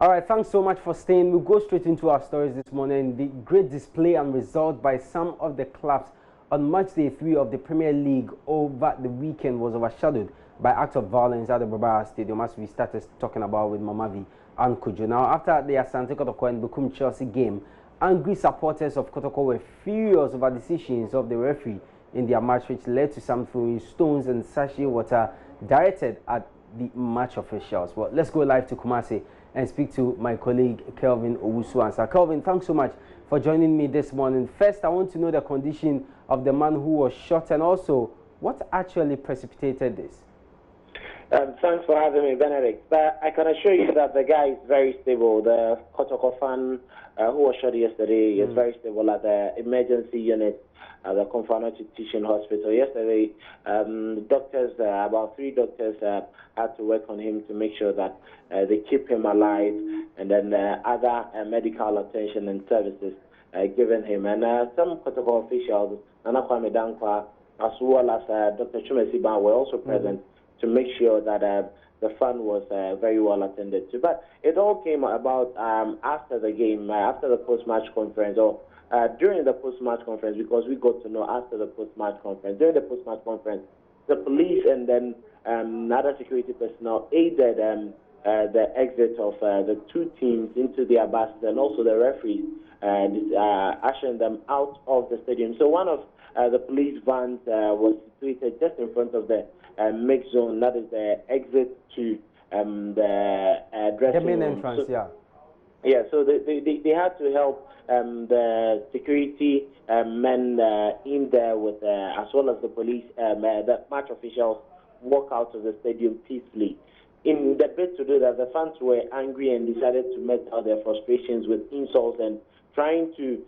All right, thanks so much for staying. We'll go straight into our stories this morning. The great display and result by some of the clubs on match day 3 of the Premier League over the weekend was overshadowed by acts of violence at the Barbara Stadium, as we started talking about with Mamavi and Kujo. Now, after the Asante Kotoko and Bekum Chelsea game, angry supporters of Kotoko were furious over decisions of the referee in their match, which led to some throwing stones and sachet water directed at the match officials. Well, let's go live to Kumasi and speak to my colleague Kelvin Owusu-Ansah. Kelvin, thanks so much for joining me this morning. First, I want to know the condition of the man who was shot and also what actually precipitated this. Thanks for having me, Benedict. But I can assure you that the guy is very stable. The Kotoko fan who was shot yesterday is very stable at the emergency unit at the Confanatic Teaching Hospital. Yesterday, doctors, about 3 doctors, had to work on him to make sure that they keep him alive, and then other medical attention and services given him. And some Kotoko officials, Nana Kwame Dankwa, as well as Dr. Chumesiba, were also present to make sure that the fund was very well attended to. But it all came about after the game, after the post-match conference, or during the post-match conference, because we got to know after the post-match conference. During the post-match conference, the police and then other security personnel aided the exit of the 2 teams into their buses, and also the referees ushering them out of the stadium. So one of the police vans was situated just in front of the mixed zone, that is the exit to the dressing The main room. entrance, so, yeah, so they had to help the security men in there with, as well as the police, the match officials walk out of the stadium peacefully. In the bid to do that, the fans were angry and decided to met out their frustrations with insults and trying to,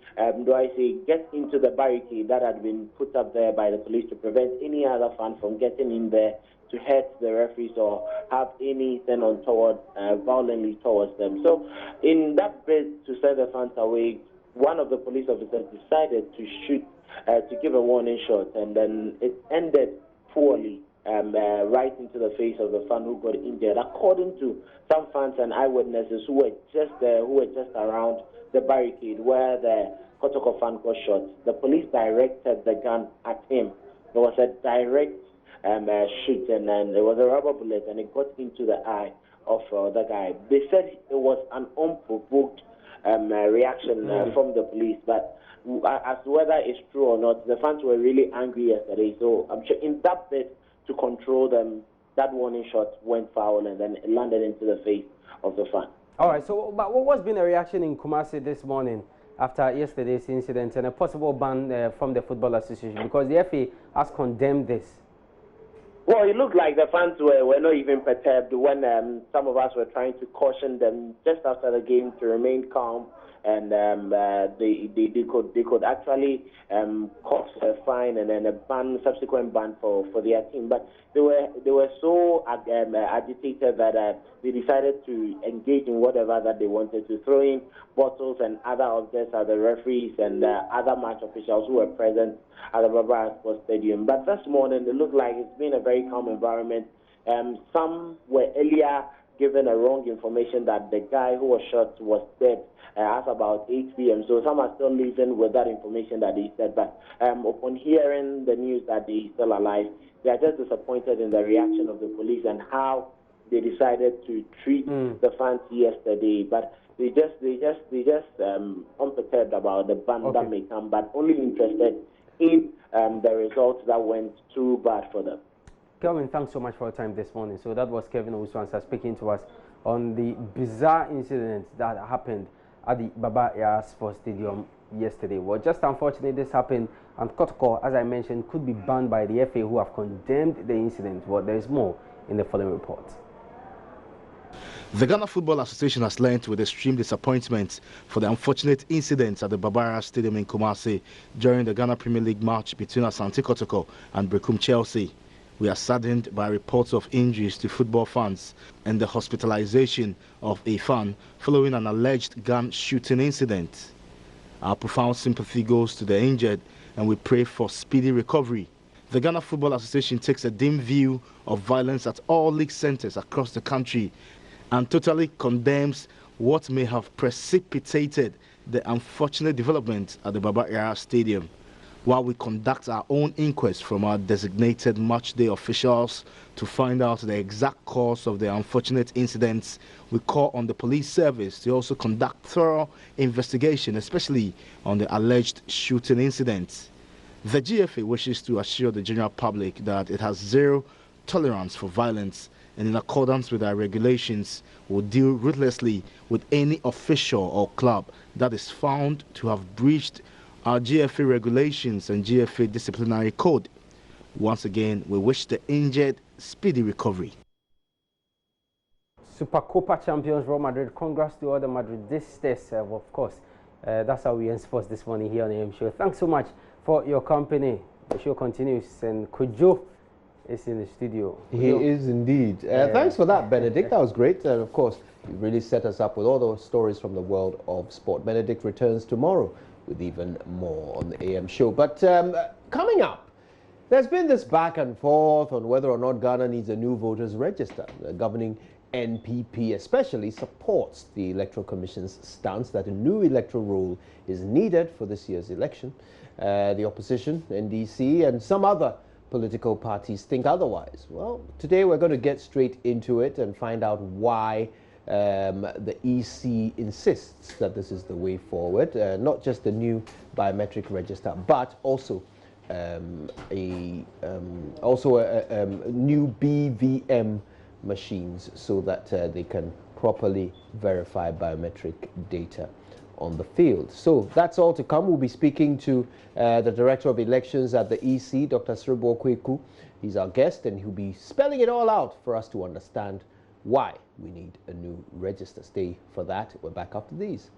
get into the barricade that had been put up there by the police to prevent any other fan from getting in there to hurt the referees or have anything untoward violently towards them. So in that bid to send the fans away, one of the police officers decided to shoot, to give a warning shot, and then it ended poorly. Right into the face of the fan who got injured. According to some fans and eyewitnesses who were just there, who were just around the barricade where the Kotoko fan got shot, the police directed the gun at him. There was a direct shoot, and then there was a rubber bullet, and it got into the eye of the guy. They said it was an unprovoked reaction from the police, but as to whether it's true or not, the fans were really angry yesterday. So I'm sure in that bit to control them, that warning shot went foul, and then it landed into the face of the fan. All right, so but what's been a reaction in Kumasi this morning after yesterday's incident and a possible ban from the Football Association, because the FA has condemned this? Well, it looked like the fans were not even perturbed when some of us were trying to caution them just after the game to remain calm, and they could actually cost a fine and then a subsequent ban for their team. But they were so agitated that they decided to engage in whatever that they wanted to, throw in bottles and other objects at the referees and other match officials who were present at the Barbara Sports Stadium. But this morning, it looked like it's been a very calm environment. Some were earlier given a wrong information that the guy who was shot was dead at about 8 p.m. So some are still living with that information that he said. But upon hearing the news that he's still alive, they are just disappointed in the reaction of the police and how they decided to treat the fans yesterday. But they just unperturbed about the ban that may come, but only interested in the results that went too bad for them. Kelvin, thanks so much for your time this morning. So that was Kelvin Owusu-Ansah speaking to us on the bizarre incident that happened at the Baba Sports Stadium yesterday. Well, just unfortunately this happened, and Kotoko, as I mentioned, could be banned by the FA, who have condemned the incident. Well, there is more in the following report. The Ghana Football Association has learnt with extreme disappointment for the unfortunate incident at the Barbara Stadium in Kumasi during the Ghana Premier League match between Asante Kotoko and Bekum Chelsea. We are saddened by reports of injuries to football fans and the hospitalization of a fan following an alleged gun shooting incident. Our profound sympathy goes to the injured, and we pray for speedy recovery. The Ghana Football Association takes a dim view of violence at all league centres across the country and totally condemns what may have precipitated the unfortunate development at the Baba Yara Stadium. While we conduct our own inquest from our designated matchday officials to find out the exact cause of the unfortunate incidents, we call on the police service to also conduct thorough investigation, especially on the alleged shooting incidents. The GFA wishes to assure the general public that it has zero tolerance for violence and, in accordance with our regulations, will deal ruthlessly with any official or club that is found to have breached our GFA regulations and GFA disciplinary code. Once again, we wish the injured speedy recovery. Supercopa champions Real Madrid. Congrats to all the Madridistas, of course. That's how we end sports this morning here on the AM Show. Thanks so much for your company. The show continues, and Kojo is in the studio. He is indeed. Thanks for that, Benedict. That was great. And of course, you really set us up with all those stories from the world of sport. Benedict returns tomorrow with even more on the AM Show. But coming up, there's been this back and forth on whether or not Ghana needs a new voters register. The governing NPP especially supports the Electoral Commission's stance that a new electoral rule is needed for this year's election. The opposition, NDC, and some other political parties think otherwise. Well, today we're going to get straight into it and find out why the EC insists that this is the way forward, not just the new biometric register, but also new BVM machines so that they can properly verify biometric data on the field. So that's all to come. We'll be speaking to the Director of Elections at the EC, Dr. Sribo Kweku. He's our guest, and he'll be spelling it all out for us to understand why we need a new register. Stay for that. We're back after these.